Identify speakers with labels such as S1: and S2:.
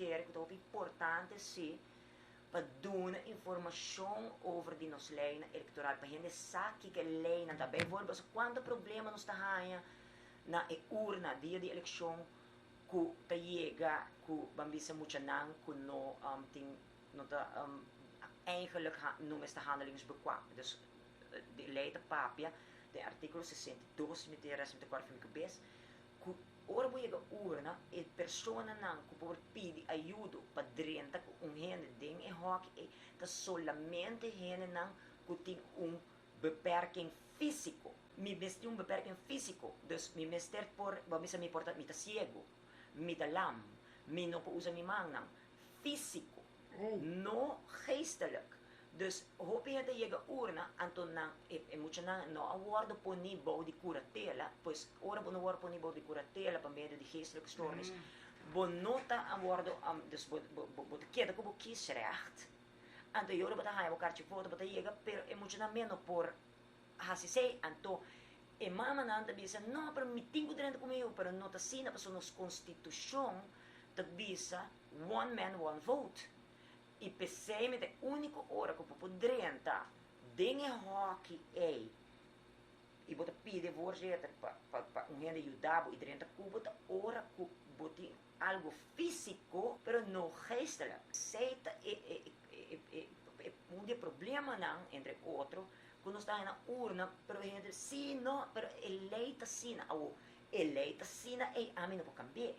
S1: kerk, dat is importante sim, para dar informação over die nos lijnen electoral, para gente saber que lijnen, dat bijvoorbeeld, quanto problema nos está na urna, dia de eleição, que ta chega, que bambisa muito não, que no ting, no ta eigenlijk não está handelingsbekwaam. Dus de leite papia, de artikel 62, met de 64 van de bes, que ora chega urna, e persona não, que por pedir ajuda para drenta, gente ding e hock, e ta solamente gente não, que tem beperking físico. Mi tem beperking físico, dus mi mister por, bambisa mi porta, mi ta ciego. Met lam, mi no usa mi mangnang, físico, no geestelijk. Dus hoop je dat je urna, anton na, moet je no awardo po ni bouw die curatela, pues ora bo no awardo po ni bouw die curatela, pa medio die geestelijke stoornis, bo nota awardo, dus bo te keda ko bo kiesrecht, anto jore bata hai bo kartje foto bata jega, pero moet je na meno por, hasi sei, anto, e mama nanta bisa, no, pero mi tingo dentro comigo, pero no ta sina pa nos constituição, ta bisa, one man, one vote. E pensei me de único hora que eu podrenta, dinge hockey ei. E bota pide voorzitter pa gente ajudar, e drenta bota hora que bota algo físico, pero no geestelijk. Seita um problema não, entre outro, quando está na urna, pero gente sim, não, pero eleita sina, ou eleita sina, a mim não vou cambiar.